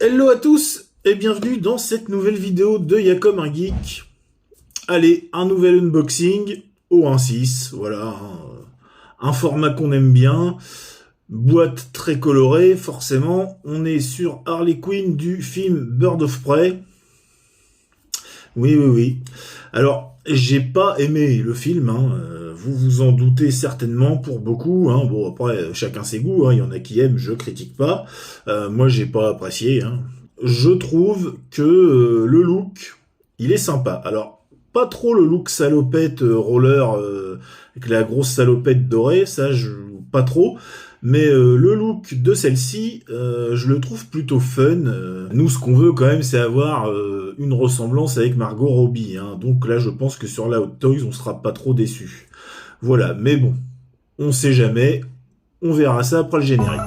Hello à tous et bienvenue dans cette nouvelle vidéo de Y'a comme un geek. Allez, un nouvel unboxing au 1.6, voilà, un format qu'on aime bien, boîte très colorée, forcément. On est sur Harley Quinn du film Bird of Prey. Oui, oui, oui. Alors, j'ai pas aimé le film, vous vous en doutez certainement pour beaucoup. Bon, après, chacun ses goûts, il y en a qui aiment, je critique pas. Moi, j'ai pas apprécié. Je trouve que le look, il est sympa. Alors, pas trop le look salopette roller avec la grosse salopette dorée, ça, pas trop. Mais le look de celle-ci, je le trouve plutôt fun. Nous, ce qu'on veut quand même, c'est avoir une ressemblance avec Margot Robbie. Donc là, je pense que sur la Hot Toys, on sera pas trop déçu. Voilà, mais bon, on sait jamais. On verra ça après le générique.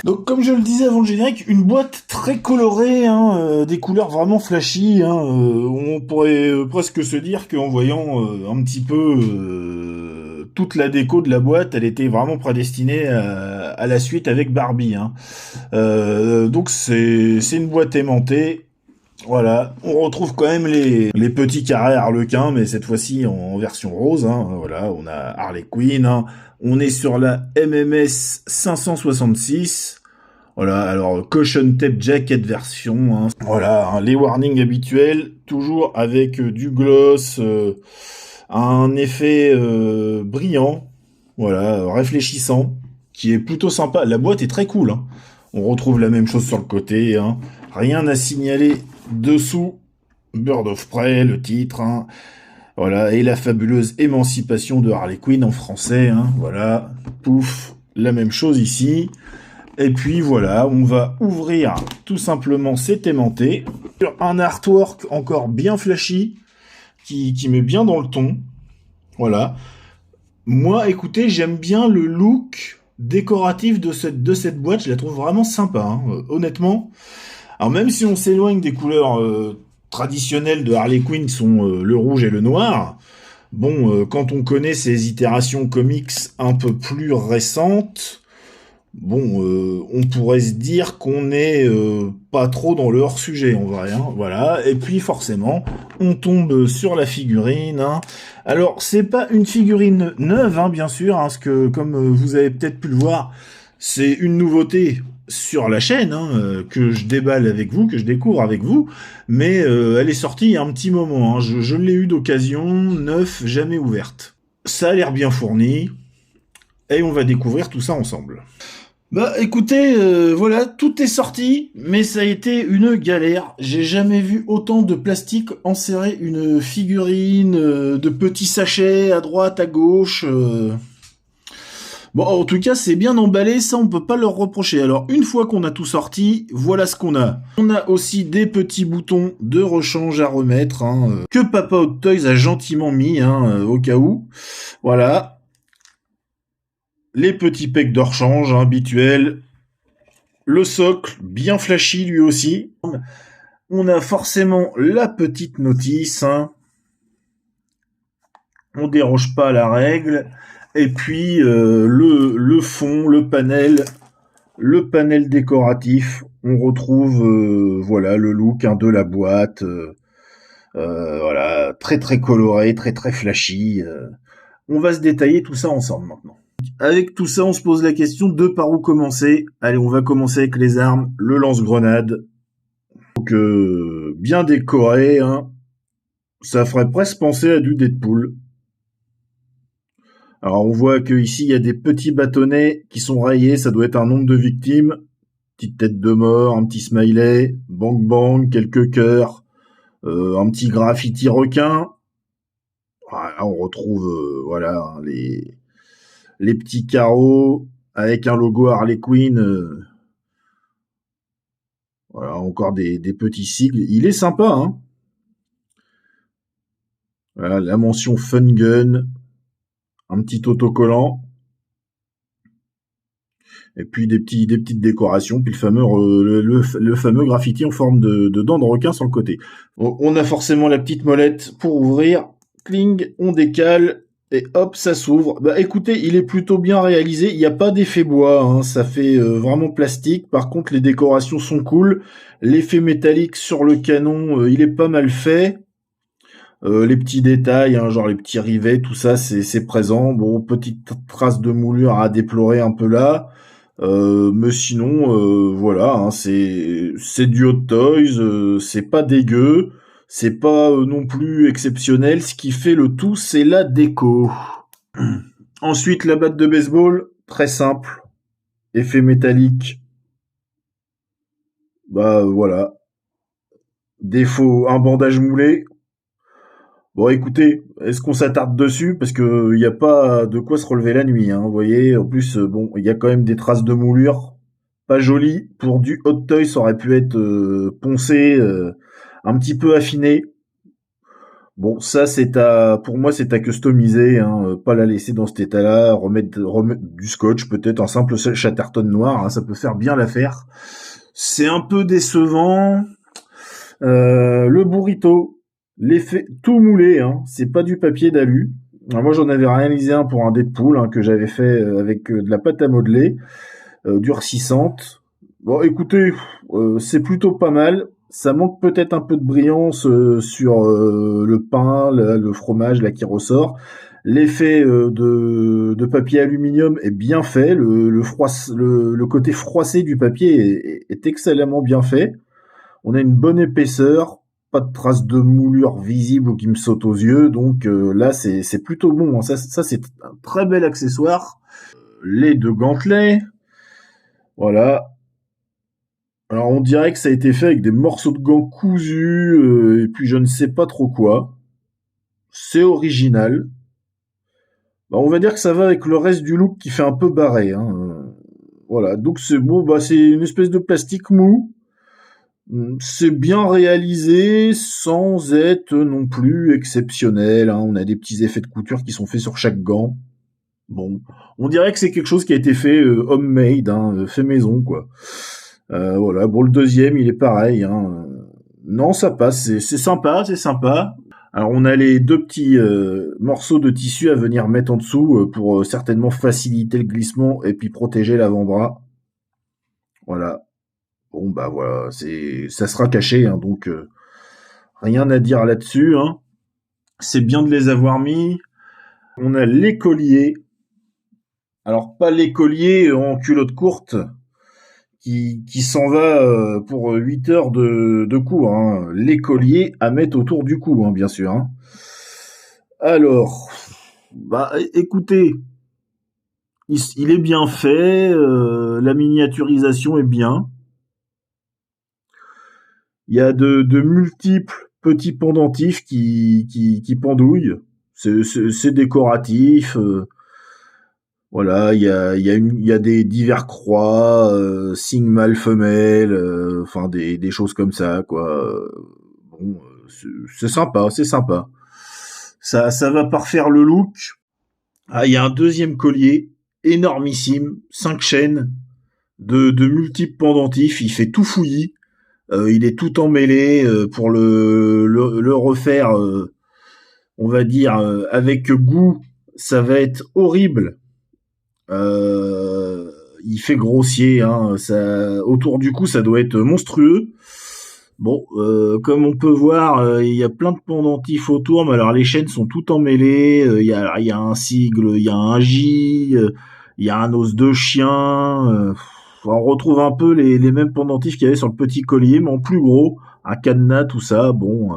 Donc, comme je le disais avant le générique, une boîte très colorée, des couleurs vraiment flashy. On pourrait presque se dire qu'en voyant un petit peu toute la déco de la boîte, elle était vraiment prédestinée à la suite avec Barbie. Donc, c'est une boîte aimantée. Voilà, on retrouve quand même les petits carrés Harlequin, mais cette fois-ci en version rose. Voilà, on a Harley Quinn. On est sur la MMS 566. Voilà, alors caution tape jacket version. Voilà, les warnings habituels, toujours avec du gloss, un effet brillant, voilà, réfléchissant, qui est plutôt sympa. La boîte est très cool. On retrouve la même chose sur le côté. Rien à signaler dessous. Bird of Prey, le titre. Voilà, et la fabuleuse émancipation de Harley Quinn en français. Voilà, pouf, la même chose ici. Et puis voilà, on va ouvrir tout simplement cet aimanté. Un artwork encore bien flashy, qui met bien dans le ton. Voilà. Moi, écoutez, j'aime bien le look décoratif de cette boîte. Je la trouve vraiment sympa, honnêtement. Alors même si on s'éloigne des couleurs traditionnelles de Harley Quinn, qui sont le rouge et le noir, bon, quand on connaît ces itérations comics un peu plus récentes, bon, on pourrait se dire qu'on est pas trop dans le hors-sujet en vrai, voilà. Et puis forcément, on tombe sur la figurine. Alors, c'est pas une figurine neuve, bien sûr, parce que comme vous avez peut-être pu le voir, c'est une nouveauté sur la chaîne, que je déballe avec vous, que je découvre avec vous, mais elle est sortie il y a un petit moment. Je l'ai eu d'occasion, neuf, jamais ouverte. Ça a l'air bien fourni, et on va découvrir tout ça ensemble. Bah écoutez, voilà, tout est sorti, mais ça a été une galère. J'ai jamais vu autant de plastique enserrer une figurine, de petits sachets à droite, à gauche. Bon, en tout cas, c'est bien emballé, ça on peut pas leur reprocher. Alors, une fois qu'on a tout sorti, voilà ce qu'on a. On a aussi des petits boutons de rechange à remettre, que Papa Hot Toys a gentiment mis, au cas où. Voilà. Les petits pecs de rechange habituels. Le socle, bien flashy lui aussi. On a forcément la petite notice. On déroge pas à la règle. Et puis le fond, le panel décoratif. On retrouve voilà le look de la boîte. Voilà, très très coloré, très très flashy. On va se détailler tout ça ensemble maintenant. Avec tout ça, on se pose la question de par où commencer. Allez, on va commencer avec les armes, le lance-grenade. Donc bien décoré, ça ferait presque penser à du Deadpool. Alors on voit que ici il y a des petits bâtonnets qui sont rayés, ça doit être un nombre de victimes. Petite tête de mort, un petit smiley, bang bang, quelques cœurs, un petit graffiti requin. Voilà, on retrouve voilà les petits carreaux avec un logo Harley Quinn. Voilà, encore des petits sigles. Il est sympa, Voilà, la mention Fun Gun, un petit autocollant. Et puis des petites décorations, puis le fameux graffiti en forme de dents de requin sur le côté. On a forcément la petite molette pour ouvrir. Cling, on décale et hop, ça s'ouvre. Bah écoutez, il est plutôt bien réalisé. Il n'y a pas d'effet bois, hein, ça fait vraiment plastique. Par contre, les décorations sont cool. L'effet métallique sur le canon, il est pas mal fait. Les petits détails, hein, genre les petits rivets, tout ça, c'est présent. Bon, petite trace de moulure à déplorer un peu là. Mais sinon, voilà, hein, c'est du Hot Toys, c'est pas dégueu, c'est pas non plus exceptionnel. Ce qui fait le tout, c'est la déco. Ensuite, la batte de baseball, très simple, effet métallique. Bah voilà, défaut, un bandage moulé. Bon, écoutez, est-ce qu'on s'attarde dessus? Parce que il n'y a pas de quoi se relever la nuit, hein, vous voyez. En plus, bon, il y a quand même des traces de moulure. Pas joli. Pour du Hot Toy, ça aurait pu être poncé, un petit peu affiné. Bon, ça, pour moi, c'est à customiser, hein, pas la laisser dans cet état-là, remettre du scotch, peut-être un simple Chatterton noir, hein, ça peut faire bien l'affaire. C'est un peu décevant. Le burrito, l'effet tout moulé, hein, c'est pas du papier d'alu. Alors moi, j'en avais réalisé un pour un Deadpool, hein, que j'avais fait avec de la pâte à modeler, durcissante. Bon, écoutez, c'est plutôt pas mal. Ça manque peut-être un peu de brillance sur le pain, le fromage là qui ressort. L'effet de papier aluminium est bien fait. Le côté froissé du papier est excellemment bien fait. On a une bonne épaisseur, pas de traces de moulure visible ou qui me saute aux yeux. Donc là, c'est plutôt bon, hein. Ça c'est un très bel accessoire. Les deux gantelets, voilà. Alors on dirait que ça a été fait avec des morceaux de gants cousus et puis je ne sais pas trop quoi. C'est original. Bah, on va dire que ça va avec le reste du look qui fait un peu barré, hein. Voilà, donc c'est bon, bah c'est une espèce de plastique mou. C'est bien réalisé sans être non plus exceptionnel, hein. On a des petits effets de couture qui sont faits sur chaque gant. Bon, on dirait que c'est quelque chose qui a été fait homemade, hein, fait maison quoi. Voilà, bon le deuxième il est pareil, hein. Non ça passe, c'est sympa, c'est sympa. Alors on a les deux petits morceaux de tissu à venir mettre en dessous pour certainement faciliter le glissement et puis protéger l'avant-bras. Voilà. Bon bah voilà, ça sera caché, hein, donc rien à dire là-dessus, hein. C'est bien de les avoir mis. On a l'écolier. Alors pas l'écolier en culotte courte qui s'en va pour 8 heures de cours, hein. L'écolier à mettre autour du cou, hein, bien sûr, hein. Alors, bah écoutez, il est bien fait, la miniaturisation est bien. Il y a de multiples petits pendentifs qui pendouillent. C'est décoratif. Voilà, il y a des divers croix, signes mâle femelle, enfin des choses comme ça, quoi. Bon, c'est sympa, c'est sympa. Ça va parfaire le look. Ah, il y a un deuxième collier énormissime, 5 chaînes de multiples pendentifs. Il fait tout fouillis. Il est tout emmêlé pour le refaire, on va dire, avec goût. Ça va être horrible. Il fait grossier, hein, ça, autour du cou, ça doit être monstrueux. Bon, comme on peut voir, il y a plein de pendentifs autour, mais alors les chaînes sont toutes emmêlées. Il y a un sigle, il y a un J, il y a un os de chien. On retrouve un peu les mêmes pendentifs qu'il y avait sur le petit collier, mais en plus gros, un cadenas, tout ça. Bon,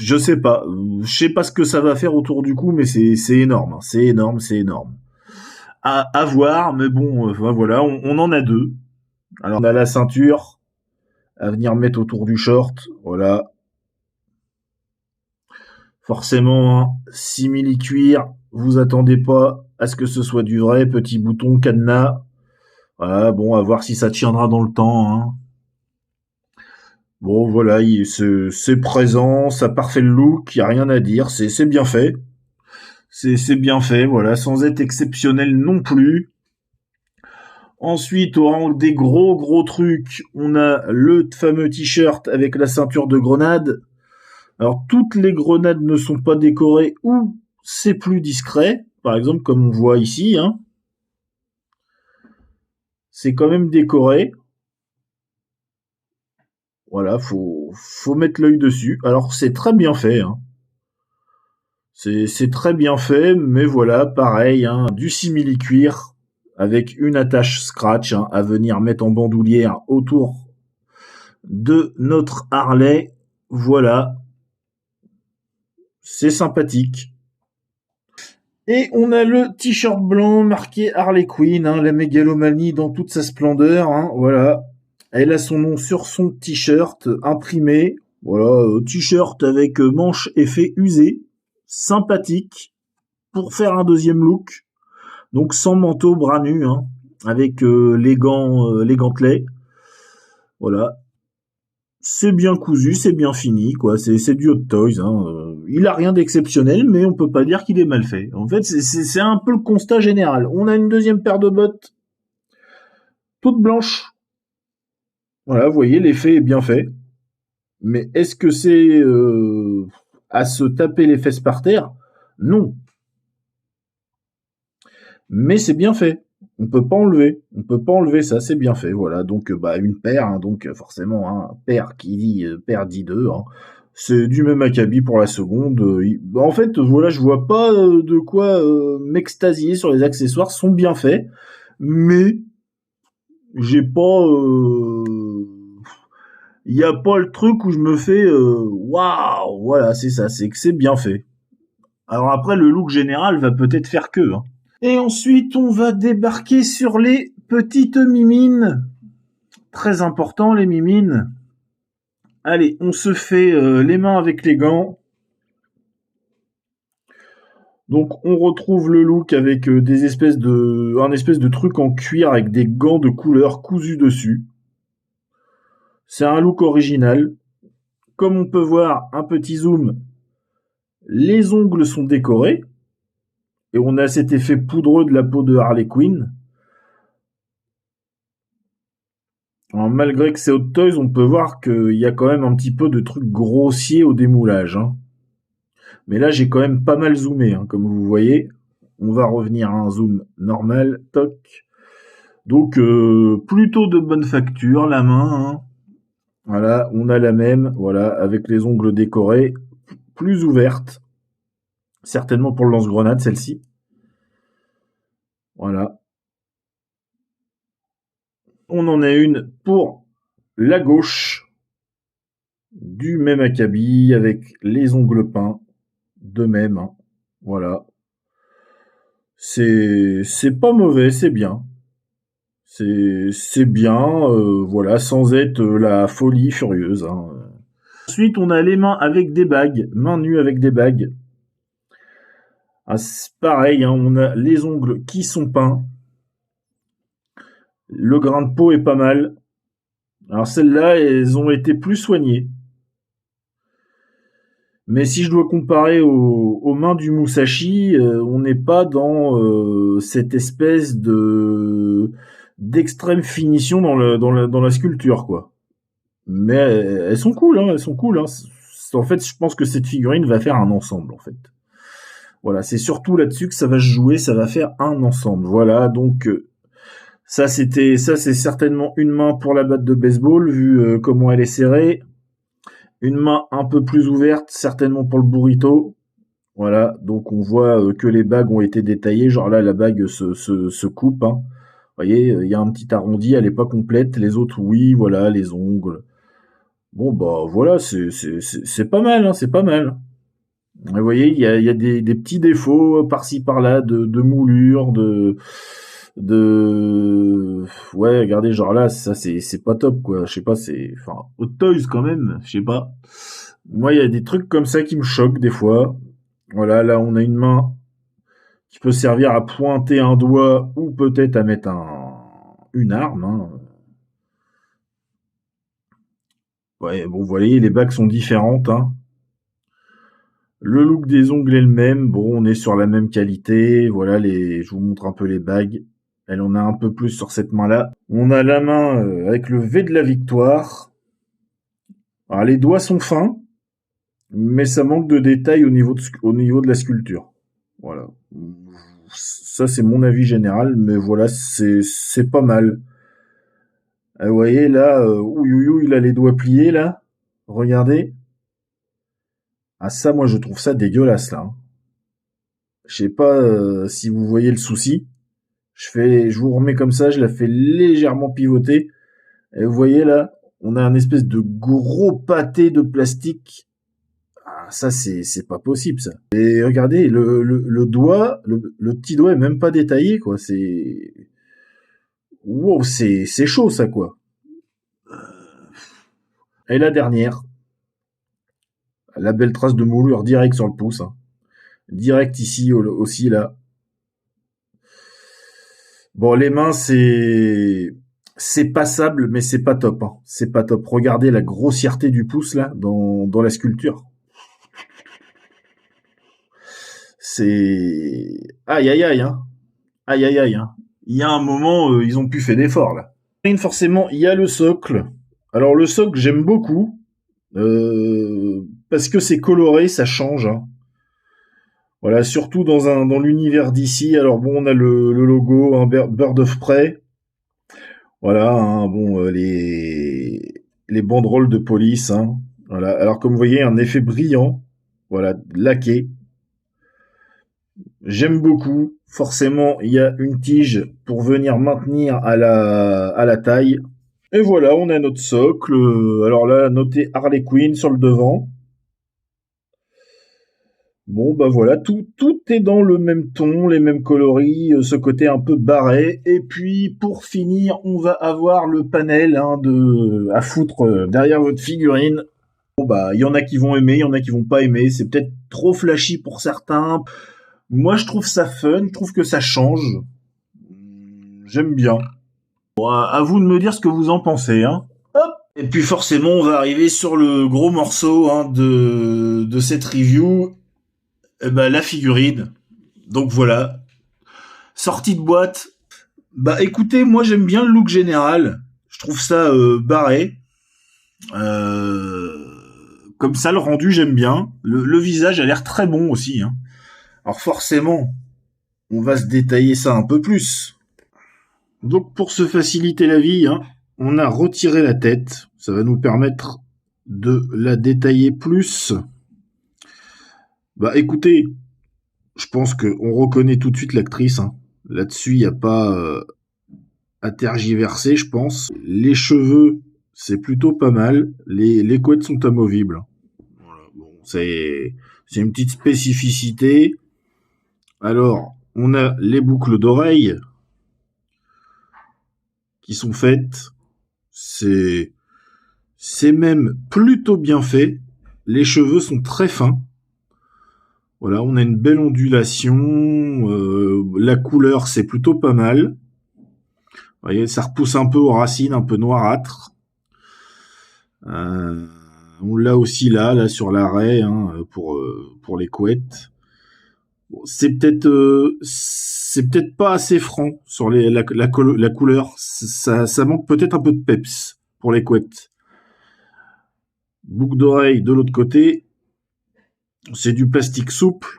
je sais pas ce que ça va faire autour du cou, mais c'est énorme, hein. C'est énorme, c'est énorme. À voir, mais bon, voilà, on en a deux. Alors on a la ceinture à venir mettre autour du short, voilà. Forcément, hein, simili-cuir, vous attendez pas à ce que ce soit du vrai, petit bouton cadenas. Voilà, bon, à voir si ça tiendra dans le temps, hein. Bon, voilà, c'est présent, ça parfait le look, y a rien à dire, c'est bien fait. C'est bien fait, voilà, sans être exceptionnel non plus. Ensuite, au rang des gros trucs, on a le fameux t-shirt avec la ceinture de grenade. Alors, toutes les grenades ne sont pas décorées ou c'est plus discret. Par exemple, comme on voit ici, hein. C'est quand même décoré. Voilà, faut mettre l'œil dessus. Alors, c'est très bien fait, hein. C'est très bien fait, mais voilà, pareil, hein, du simili-cuir avec une attache scratch, hein, à venir mettre en bandoulière autour de notre Harley. Voilà, c'est sympathique. Et on a le t-shirt blanc marqué Harley Quinn, hein, la mégalomanie dans toute sa splendeur, hein, voilà. Elle a son nom sur son t-shirt imprimé. Voilà, t-shirt avec manches effet usé, sympathique pour faire un deuxième look. Donc sans manteau, bras nus, hein, avec les gants, les gantelets. Voilà, c'est bien cousu, c'est bien fini, quoi. C'est du Hot Toys. Hein. Il a rien d'exceptionnel, mais on peut pas dire qu'il est mal fait. En fait, c'est un peu le constat général. On a une deuxième paire de bottes, toute blanche. Voilà, vous voyez, l'effet est bien fait. Mais est-ce que c'est à se taper les fesses par terre? Non. Mais c'est bien fait. On peut pas enlever. On peut pas enlever ça, c'est bien fait. Voilà, donc une paire, hein, donc forcément, hein, paire qui dit paire dit deux. Hein. C'est du même acabit pour la seconde. En fait, voilà, je vois pas de quoi m'extasier sur les accessoires, sont bien faits, mais j'ai pas. Il y a pas le truc où je me fais waouh, voilà, c'est ça, c'est que c'est bien fait. Alors après, le look général va peut-être faire que. Hein. Et ensuite, on va débarquer sur les petites mimines. Très important, les mimines. Allez, on se fait les mains avec les gants. Donc, on retrouve le look avec un espèce de truc en cuir avec des gants de couleur cousus dessus. C'est un look original. Comme on peut voir, un petit zoom, les ongles sont décorés. Et on a cet effet poudreux de la peau de Harley Quinn. Alors, malgré que c'est Hot Toys, on peut voir qu'il y a quand même un petit peu de trucs grossiers au démoulage. Hein. Mais là, j'ai quand même pas mal zoomé, hein, comme vous voyez. On va revenir à un zoom normal. Toc. Donc, plutôt de bonne facture, la main. Hein. Voilà, on a la même, voilà, avec les ongles décorés, plus ouvertes. Certainement pour le lance-grenade, celle-ci. Voilà. On en a une pour la gauche. Du même acabit, avec les ongles peints. De même, hein. Voilà. C'est pas mauvais, c'est bien. C'est bien, voilà, sans être la folie furieuse. Hein. Ensuite, on a les mains avec des bagues, mains nues avec des bagues. Ah, pareil, hein, on a les ongles qui sont peints. Le grain de peau est pas mal. Alors celles-là, elles ont été plus soignées. Mais si je dois comparer aux mains du Musashi, on n'est pas dans cette espèce de d'extrême finition dans la sculpture, quoi. Mais elles sont cool, hein, elles sont cool. Hein. En fait, je pense que cette figurine va faire un ensemble, en fait. Voilà, c'est surtout là-dessus que ça va se jouer, ça va faire un ensemble. Voilà, donc ça c'est certainement une main pour la batte de baseball, vu comment elle est serrée. Une main un peu plus ouverte, certainement pour le burrito. Voilà, donc on voit que les bagues ont été détaillées. Genre là, la bague se coupe. Hein. Vous voyez, il y a un petit arrondi, elle n'est pas complète. Les autres, oui, voilà, les ongles. Bon, bah voilà, c'est pas mal, hein, c'est pas mal. Vous voyez, il y a des petits défauts par-ci par-là de moulure, de ouais, regardez, genre là, ça c'est pas top, quoi. Je sais pas, c'est enfin Hot Toys quand même, je sais pas. Moi, il y a des trucs comme ça qui me choquent des fois. Voilà, là, on a une main qui peut servir à pointer un doigt ou peut-être à mettre une arme. Hein. Ouais, bon, vous voyez, les bagues sont différentes. Hein. Le look des ongles est le même. Bon, on est sur la même qualité. Voilà, je vous montre un peu les bagues. Elle en a un peu plus sur cette main-là. On a la main avec le V de la victoire. Alors les doigts sont fins, mais ça manque de détails au niveau de la sculpture. Voilà. Ça c'est mon avis général, mais voilà, c'est pas mal. Vous voyez là, ouïouïou, il a les doigts pliés là. Regardez. Ah ça, moi je trouve ça dégueulasse là, hein. Je sais pas si vous voyez le souci. Je vous remets comme ça, je la fais légèrement pivoter. Et vous voyez là, on a un espèce de gros pâté de plastique. Ah, ça c'est pas possible ça. Et regardez, le doigt, le petit doigt est même pas détaillé quoi. Wow, c'est chaud ça quoi. Et la dernière, la belle trace de moulure direct sur le pouce, hein. Direct ici aussi là. Bon, les mains, c'est passable, mais c'est pas top, hein. C'est pas top. Regardez la grossièreté du pouce là dans la sculpture. C'est aïe aïe aïe, hein. Aïe aïe aïe, hein. Il y a un moment, ils ont pu faire d'efforts là. Forcément, il y a le socle. Alors le socle, j'aime beaucoup parce que c'est coloré, ça change, hein. Voilà, surtout dans l'univers d'ici. Alors bon, on a le logo, hein, Bird of Prey. Voilà, hein, bon, les banderoles de police, hein. Voilà. Alors comme vous voyez, un effet brillant, voilà, laqué. J'aime beaucoup. Forcément, il y a une tige pour venir maintenir à la taille. Et voilà, on a notre socle. Alors là, noté Harley Quinn sur le devant. Bon, bah voilà, tout est dans le même ton, les mêmes coloris, ce côté un peu barré. Et puis, pour finir, on va avoir le panel hein, à foutre derrière votre figurine. Bon, bah, il y en a qui vont aimer, il y en a qui vont pas aimer. C'est peut-être trop flashy pour certains. Moi, je trouve ça fun, je trouve que ça change. J'aime bien. Bon, à vous de me dire ce que vous en pensez, hein. Hop. Et puis forcément, on va arriver sur le gros morceau hein, de cette review. Eh ben, la figurine. Donc voilà. Sortie de boîte. Bah écoutez, moi j'aime bien le look général. Je trouve ça barré. Comme ça, le rendu, j'aime bien. Le visage a l'air très bon aussi, hein. Alors forcément, on va se détailler ça un peu plus. Donc pour se faciliter la vie, hein, on a retiré la tête. Ça va nous permettre de la détailler plus. Bah écoutez, je pense qu'on reconnaît tout de suite l'actrice, hein. Là-dessus, il n'y a pas à tergiverser, je pense. Les cheveux, c'est plutôt pas mal. Les couettes sont amovibles. Voilà, bon, c'est une petite spécificité. Alors, on a les boucles d'oreilles qui sont faites. C'est même plutôt bien fait. Les cheveux sont très fins. Voilà, on a une belle ondulation. La couleur, c'est plutôt pas mal. Vous voyez, ça repousse un peu aux racines, un peu noirâtre. On l'a aussi là sur l'arrêt hein, pour les couettes. Bon, c'est peut-être pas assez franc sur la couleur. Ça manque peut-être un peu de peps pour les couettes. Boucle d'oreille de l'autre côté. C'est du plastique souple.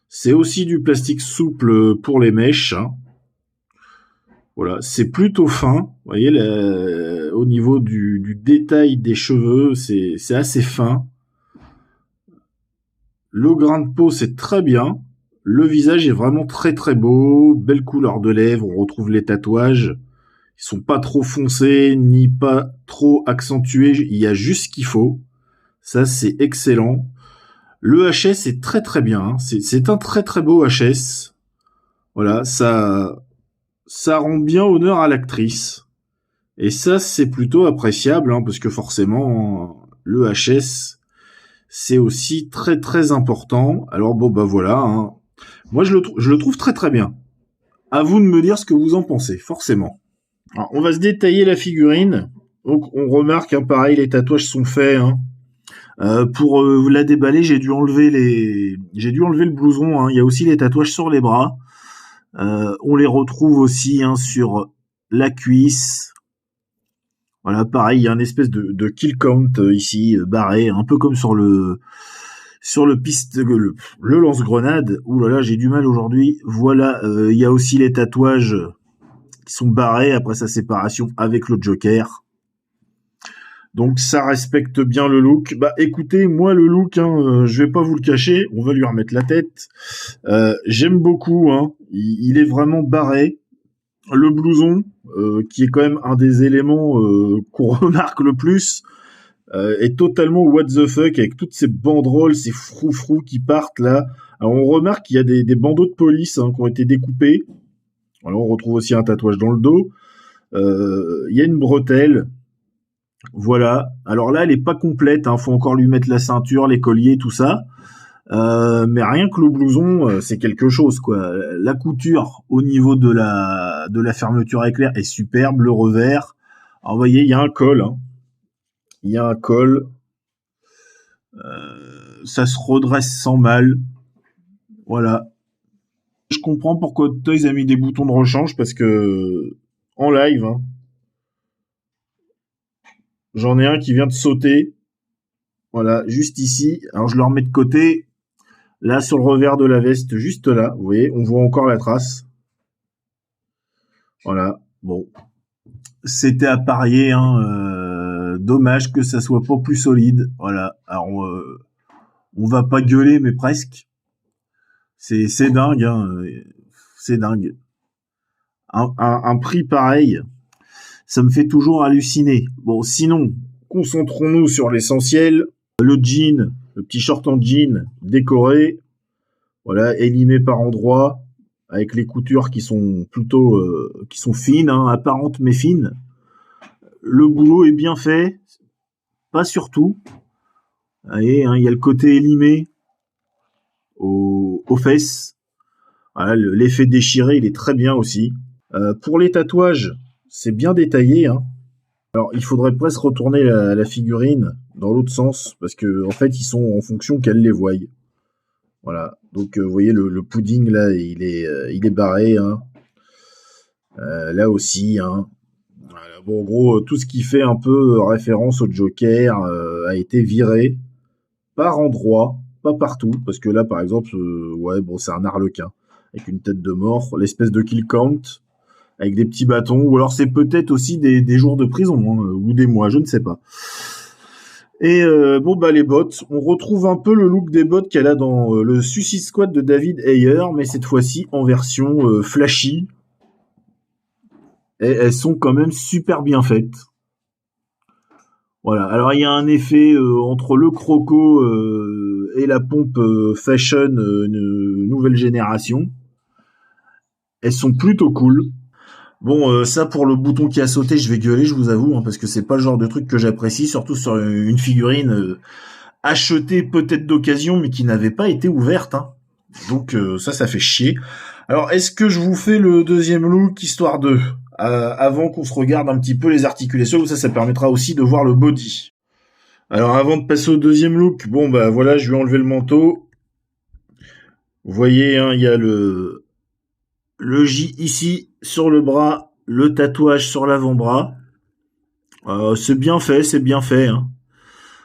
C'est aussi du plastique souple pour les mèches. Hein. Voilà, c'est plutôt fin. Vous voyez, au niveau du détail des cheveux, c'est assez fin. Le grain de peau, c'est très bien. Le visage est vraiment très très beau. Belle couleur de lèvres. On retrouve les tatouages. Ils sont pas trop foncés, ni pas trop accentués. Il y a juste ce qu'il faut. Ça, c'est excellent. Le HS est très très bien. Hein. C'est un très très beau HS. Voilà, ça rend bien honneur à l'actrice. Et ça, c'est plutôt appréciable, hein, parce que forcément, le HS, c'est aussi très très important. Alors bon, bah voilà. Hein. Moi, je le trouve très très bien. À vous de me dire ce que vous en pensez, forcément. Alors, on va se détailler la figurine. Donc, on remarque, hein, pareil, les tatouages sont faits. Hein. Pour la déballer, j'ai dû enlever le blouson. Hein. Il y a aussi les tatouages sur les bras. On les retrouve aussi hein, sur la cuisse. Voilà, pareil, il y a une espèce de kill count ici, barré, un peu comme sur le lance-grenade. Ouh là là, j'ai du mal aujourd'hui. Voilà, il y a aussi les tatouages qui sont barrés après sa séparation avec le Joker. Donc ça respecte bien le look. Bah écoutez, moi le look, hein, je vais pas vous le cacher, on va lui remettre la tête. J'aime beaucoup, hein. Il est vraiment barré. Le blouson, qui est quand même un des éléments qu'on remarque le plus, est totalement what the fuck avec toutes ces banderoles, ces froufrous qui partent là. Alors on remarque qu'il y a des bandeaux de police hein, qui ont été découpés. Alors on retrouve aussi un tatouage dans le dos. Il y a une bretelle. Voilà. Alors là, elle est pas complète. Hein. Faut encore lui mettre la ceinture, les colliers, tout ça. Mais rien que le blouson, c'est quelque chose, quoi. La couture au niveau de la fermeture éclair est superbe. Le revers. Alors, vous voyez, il y a un col. Hein. Il y a un col. Ça se redresse sans mal. Voilà. Je comprends pourquoi Hot Toys a mis des boutons de rechange parce que en live, hein, j'en ai un qui vient de sauter. Voilà, juste ici. Alors je le remets de côté. Là, sur le revers de la veste, juste là, vous voyez, on voit encore la trace. Voilà, bon. C'était à parier, hein. Dommage que ça soit pas plus solide. Voilà. Alors, on va pas gueuler, mais presque. C'est dingue, hein. C'est dingue. Un prix pareil, ça me fait toujours halluciner. Bon, sinon, concentrons-nous sur l'essentiel. Le jean, le petit short en jean décoré, voilà, élimé par endroits, avec les coutures qui sont plutôt qui sont fines, hein, apparentes mais fines. Le boulot est bien fait, pas surtout. Et hein, il y a le côté élimé aux fesses. Voilà, l'effet déchiré, il est très bien aussi. Pour les tatouages, c'est bien détaillé. Hein. Alors, il faudrait presque retourner la figurine dans l'autre sens, parce que en fait, ils sont en fonction qu'elle les voie. Voilà. Donc, vous voyez, le pudding, là, il est barré. Hein. Là aussi. Hein. Voilà. Bon, en gros, tout ce qui fait un peu référence au Joker a été viré par endroit, pas partout, parce que là, par exemple, ouais, bon, c'est un arlequin avec une tête de mort, l'espèce de kill count avec des petits bâtons, ou alors c'est peut-être aussi des jours de prison, hein, ou des mois, je ne sais pas. Et bon, bah les bottes, on retrouve un peu le look des bottes qu'elle a dans le Suicide Squad de David Ayer, mais cette fois-ci en version flashy. Et elles sont quand même super bien faites. Voilà, alors il y a un effet entre le croco et la pompe fashion nouvelle génération. Elles sont plutôt cool. Bon, ça pour le bouton qui a sauté, je vais gueuler, je vous avoue, hein, parce que c'est pas le genre de truc que j'apprécie, surtout sur une figurine achetée peut-être d'occasion, mais qui n'avait pas été ouverte. Hein. Donc ça fait chier. Alors, est-ce que je vous fais le deuxième look, histoire de... avant qu'on se regarde un petit peu les articulations, ça permettra aussi de voir le body. Alors, avant de passer au deuxième look, bon, bah voilà, je vais enlever le manteau. Vous voyez, hein, il y a le J ici sur le bras, le tatouage sur l'avant-bras. C'est bien fait. Hein.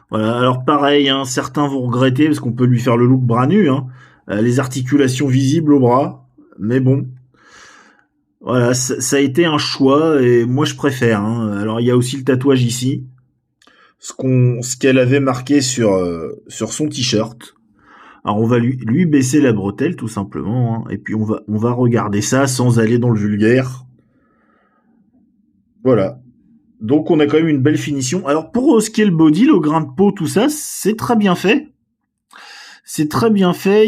Voilà. Alors pareil, hein, certains vont regretter parce qu'on peut lui faire le look bras nu, hein, les articulations visibles au bras. Mais bon, voilà, ça a été un choix et moi je préfère. Hein. Alors il y a aussi le tatouage ici, ce qu'elle avait marqué sur son t-shirt. Alors on va lui baisser la bretelle tout simplement, hein, et puis on va regarder ça sans aller dans le vulgaire. Voilà. Donc on a quand même une belle finition. Alors pour ce qui est le body, le grain de peau, tout ça, c'est très bien fait. C'est très bien fait.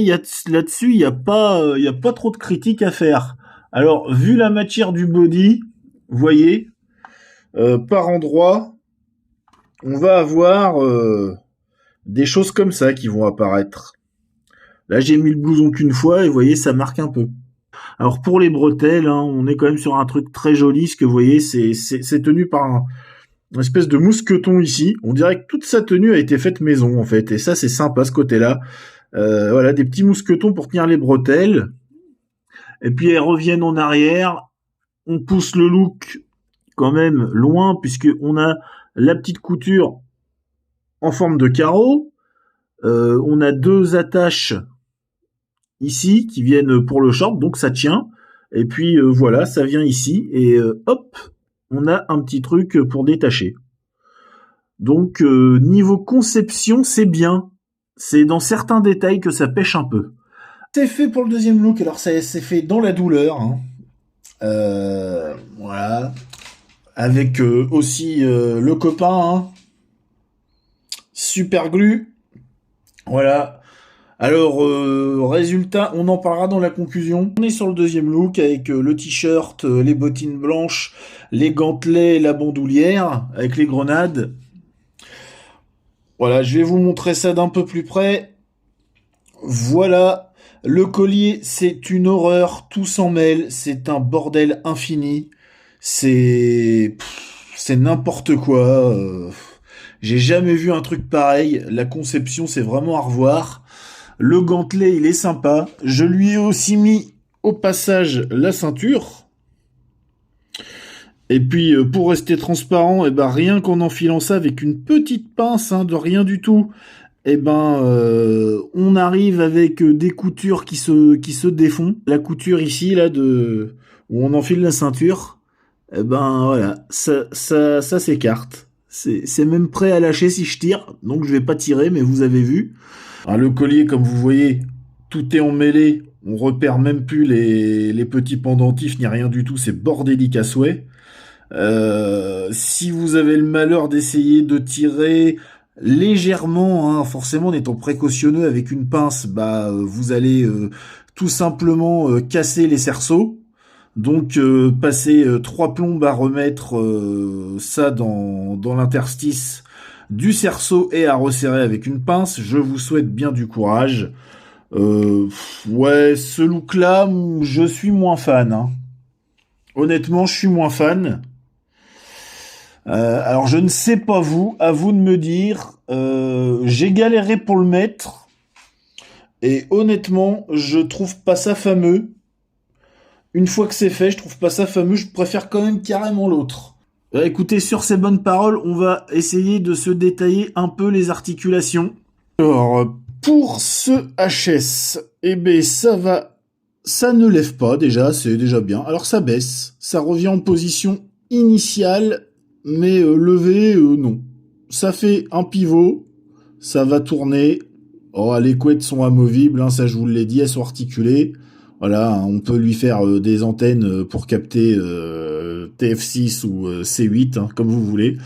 Là-dessus, il y a pas trop de critiques à faire. Alors vu la matière du body, vous voyez, par endroit, on va avoir des choses comme ça qui vont apparaître. Là, j'ai mis le blouson qu'une fois et vous voyez, ça marque un peu. Alors pour les bretelles, hein, on est quand même sur un truc très joli. Ce que vous voyez, c'est tenu par une espèce de mousqueton ici. On dirait que toute sa tenue a été faite maison en fait. Et ça, c'est sympa ce côté-là. Voilà, des petits mousquetons pour tenir les bretelles. et puis elles reviennent en arrière. On pousse le look quand même loin, puisque on a la petite couture en forme de carreau. On a deux attaches ici qui viennent pour le short, donc ça tient. Et puis voilà, ça vient ici et hop, on a un petit truc pour détacher. Donc niveau conception, c'est bien. C'est dans certains détails que ça pêche un peu. C'est fait pour le deuxième look, alors c'est fait dans la douleur. Hein. Voilà. Avec aussi le copain, hein. Super glue. Voilà. Alors, résultat, on en parlera dans la conclusion. On est sur le deuxième look avec le t-shirt, les bottines blanches, les gantelets, la bandoulière, avec les grenades. Voilà, je vais vous montrer ça d'un peu plus près. Voilà, le collier, c'est une horreur, tout s'en mêle, c'est un bordel infini. C'est n'importe quoi. J'ai jamais vu un truc pareil. La conception, c'est vraiment à revoir. Le gantelet, il est sympa. Je lui ai aussi mis au passage la ceinture. Et puis, pour rester transparent, et ben, rien qu'en enfilant ça avec une petite pince, hein, de rien du tout, et ben, on arrive avec des coutures qui se défont. La couture ici, là, où on enfile la ceinture, et ben, voilà, ça s'écarte. C'est même prêt à lâcher si je tire, donc je vais pas tirer, mais vous avez vu. Alors, le collier, comme vous voyez, tout est emmêlé. On repère même plus les petits pendentifs ni rien du tout. C'est bordélique à souhait. Si vous avez le malheur d'essayer de tirer légèrement, hein, forcément en étant précautionneux avec une pince, bah vous allez tout simplement casser les cerceaux. Donc passer 3 plombes à remettre ça dans l'interstice du cerceau et à resserrer avec une pince. Je vous souhaite bien du courage. Ouais, ce look-là, je suis moins fan. Hein. Honnêtement, je suis moins fan. Alors je ne sais pas vous, à vous de me dire. J'ai galéré pour le mettre. Et honnêtement, je trouve pas ça fameux. Une fois que c'est fait, je trouve pas ça fameux. Je préfère quand même carrément l'autre. Écoutez, sur ces bonnes paroles, on va essayer de se détailler un peu les articulations. Alors, pour ce HS, eh ben ça ne lève pas déjà, c'est déjà bien. Alors ça baisse, ça revient en position initiale, mais levé, non. Ça fait un pivot, ça va tourner. Oh, les couettes sont amovibles, hein, ça je vous l'ai dit, elles sont articulées. Voilà, hein, on peut lui faire des antennes pour capter TF6 ou C8, hein, comme vous voulez.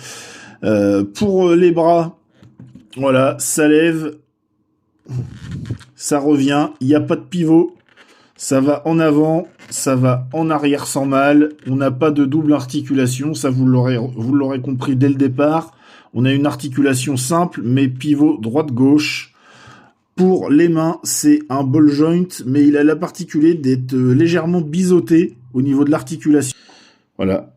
Pour les bras, voilà, ça lève, ça revient, il n'y a pas de pivot, ça va en avant, ça va en arrière sans mal, on n'a pas de double articulation, ça vous l'aurez compris dès le départ. On a une articulation simple, mais pivot droite-gauche. Pour les mains, c'est un ball joint, mais il a la particularité d'être légèrement biseauté au niveau de l'articulation. Voilà.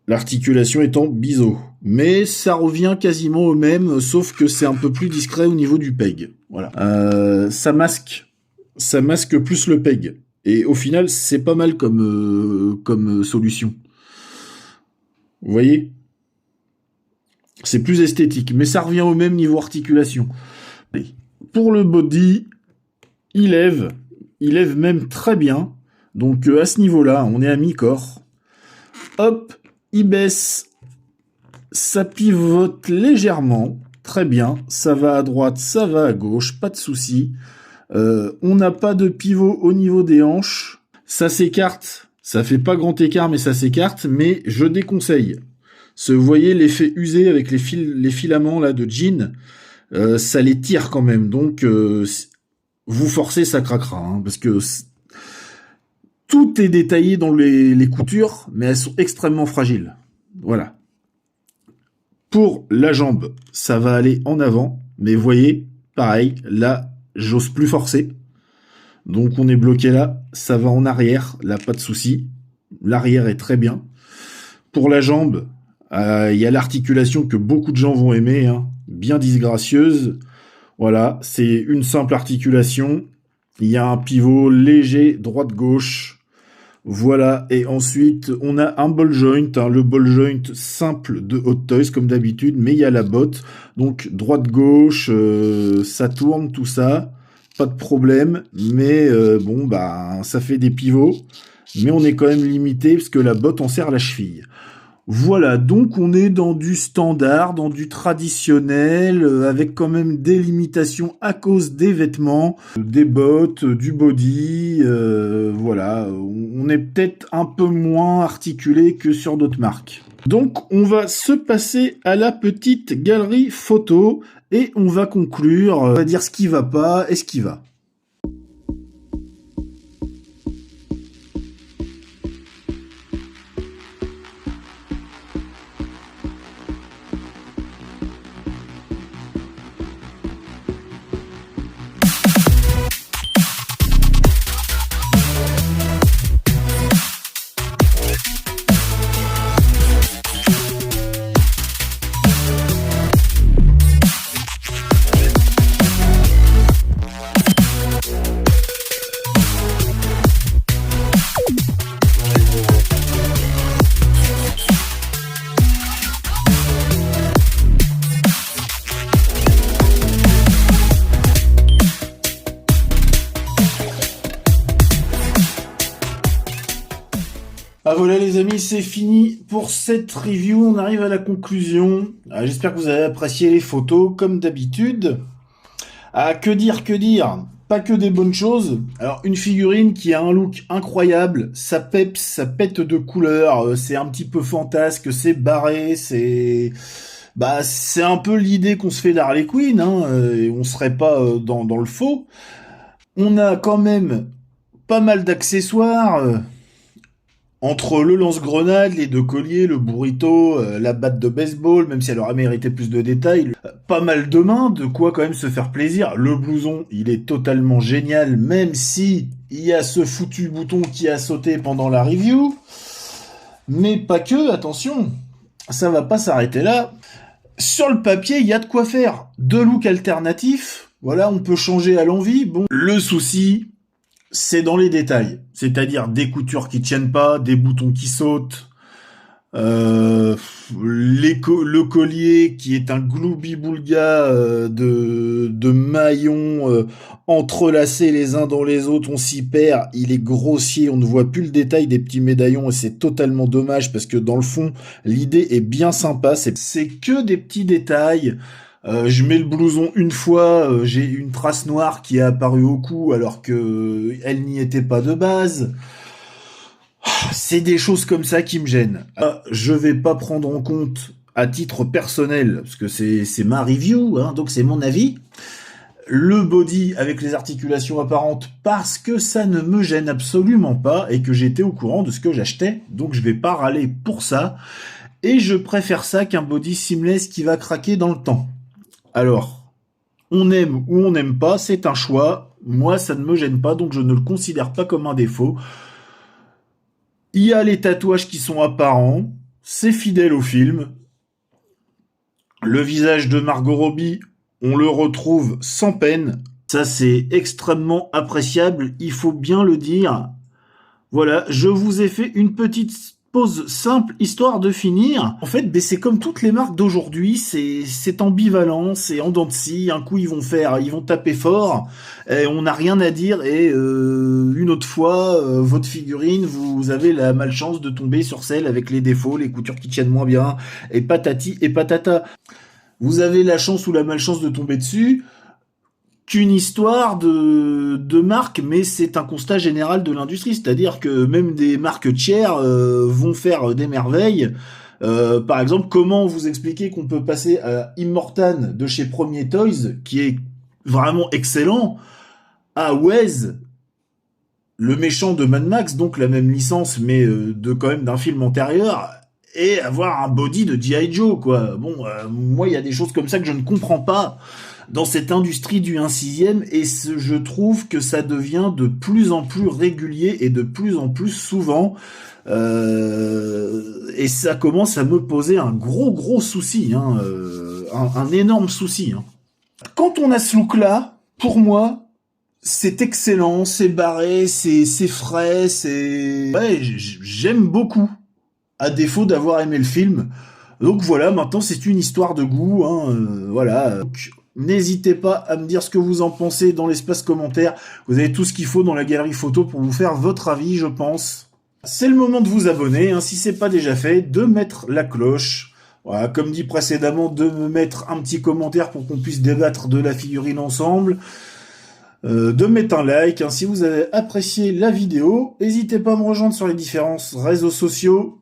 L'articulation étant biseau. Mais ça revient quasiment au même, sauf que c'est un peu plus discret au niveau du peg. Voilà. Ça masque plus le peg. Et au final, c'est pas mal comme solution. Vous voyez ? C'est plus esthétique, mais ça revient au même niveau articulation. Pour le body, il lève même très bien. Donc à ce niveau-là, on est à mi-corps. Hop, il baisse, ça pivote légèrement, très bien. Ça va à droite, ça va à gauche, pas de souci. On n'a pas de pivot au niveau des hanches. Ça s'écarte, ça fait pas grand écart, mais ça s'écarte. Mais je déconseille. Vous voyez l'effet usé avec les filaments là de jean. Ça les tire quand même, donc vous forcez, ça craquera, hein, parce que tout est détaillé dans les coutures, mais elles sont extrêmement fragiles. Voilà. Pour la jambe, ça va aller en avant, mais vous voyez, pareil, là, j'ose plus forcer. Donc on est bloqué là, ça va en arrière, là, pas de souci. L'arrière est très bien. Pour la jambe, il y a l'articulation que beaucoup de gens vont aimer, hein, bien disgracieuse. Voilà, c'est une simple articulation. Il y a un pivot léger droite-gauche. Voilà, et ensuite on a un ball joint, hein, le ball joint simple de Hot Toys comme d'habitude, mais il y a la botte, donc droite-gauche, ça tourne tout ça, pas de problème, mais bon bah ça fait des pivots, mais on est quand même limité parce que la botte en serre la cheville. Voilà, donc on est dans du standard, dans du traditionnel, avec quand même des limitations à cause des vêtements, des bottes, du body, voilà, on est peut-être un peu moins articulé que sur d'autres marques. Donc on va se passer à la petite galerie photo et on va conclure, on va dire ce qui va pas et ce qui va. Ah voilà les amis, c'est fini pour cette review, on arrive à la conclusion. J'espère que vous avez apprécié les photos comme d'habitude. Que dire, pas que des bonnes choses. Alors une figurine qui a un look incroyable, ça peps, ça pète de couleurs, c'est un petit peu fantasque, c'est barré, c'est un peu l'idée qu'on se fait d'Harley Quinn, hein, et on serait pas dans le faux. On a quand même pas mal d'accessoires. Entre le lance-grenade, les deux colliers, le burrito, la batte de baseball, même si elle aurait mérité plus de détails, pas mal de mains, de quoi quand même se faire plaisir. Le blouson, il est totalement génial, même si il y a ce foutu bouton qui a sauté pendant la review. Mais pas que, attention, ça va pas s'arrêter là. Sur le papier, il y a de quoi faire. Deux looks alternatifs, voilà, on peut changer à l'envie. Bon, le souci, c'est dans les détails, c'est-à-dire des coutures qui tiennent pas, des boutons qui sautent, le collier qui est un gloubi-boulga de maillons entrelacés les uns dans les autres, on s'y perd, il est grossier, on ne voit plus le détail des petits médaillons et c'est totalement dommage parce que dans le fond, l'idée est bien sympa, c'est que des petits détails. Je mets le blouson une fois, j'ai une trace noire qui est apparue au cou alors que elle n'y était pas de base. C'est des choses comme ça qui me gênent. Je vais pas prendre en compte à titre personnel, parce que c'est ma review, hein, donc c'est mon avis, le body avec les articulations apparentes parce que ça ne me gêne absolument pas et que j'étais au courant de ce que j'achetais, donc je vais pas râler pour ça. Et je préfère ça qu'un body seamless qui va craquer dans le temps. Alors, on aime ou on n'aime pas, c'est un choix. Moi, ça ne me gêne pas, donc je ne le considère pas comme un défaut. Il y a les tatouages qui sont apparents, c'est fidèle au film. Le visage de Margot Robbie, on le retrouve sans peine. Ça, c'est extrêmement appréciable, il faut bien le dire. Voilà, je vous ai fait une petite pause simple, histoire de finir. En fait, c'est comme toutes les marques d'aujourd'hui, c'est ambivalent, c'est en dents de scie. Un coup, ils vont taper fort, et on n'a rien à dire, et une autre fois, votre figurine, vous avez la malchance de tomber sur celle avec les défauts, les coutures qui tiennent moins bien, et patati et patata. Vous avez la chance ou la malchance de tomber dessus, qu'une histoire de marque, mais c'est un constat général de l'industrie, c'est-à-dire que même des marques tiers vont faire des merveilles. Par exemple, comment vous expliquer qu'on peut passer à Immortan de chez Premier Toys, qui est vraiment excellent, à Wez, le méchant de Mad Max, donc la même licence, mais de quand même d'un film antérieur, et avoir un body de G.I. Joe, quoi. Bon, moi, il y a des choses comme ça que je ne comprends pas dans cette industrie du 1/6, et je trouve que ça devient de plus en plus régulier et de plus en plus souvent, et ça commence à me poser un gros souci, hein, un énorme souci. Hein. Quand on a ce look-là, pour moi, c'est excellent, c'est barré, c'est frais, c'est... Ouais, j'aime beaucoup, à défaut d'avoir aimé le film. Donc voilà, maintenant c'est une histoire de goût, hein, voilà. Donc, n'hésitez pas à me dire ce que vous en pensez dans l'espace commentaire. Vous avez tout ce qu'il faut dans la galerie photo pour vous faire votre avis, je pense. C'est le moment de vous abonner, hein, si c'est pas déjà fait, de mettre la cloche. Voilà, comme dit précédemment, de me mettre un petit commentaire pour qu'on puisse débattre de la figurine ensemble. De mettre un like, hein, si vous avez apprécié la vidéo. N'hésitez pas à me rejoindre sur les différents réseaux sociaux.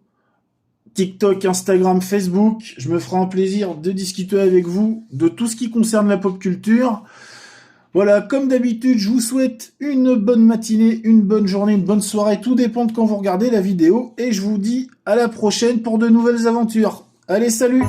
TikTok, Instagram, Facebook. Je me ferai un plaisir de discuter avec vous de tout ce qui concerne la pop culture. Voilà, comme d'habitude, je vous souhaite une bonne matinée, une bonne journée, une bonne soirée. Tout dépend de quand vous regardez la vidéo. Et je vous dis à la prochaine pour de nouvelles aventures. Allez, salut!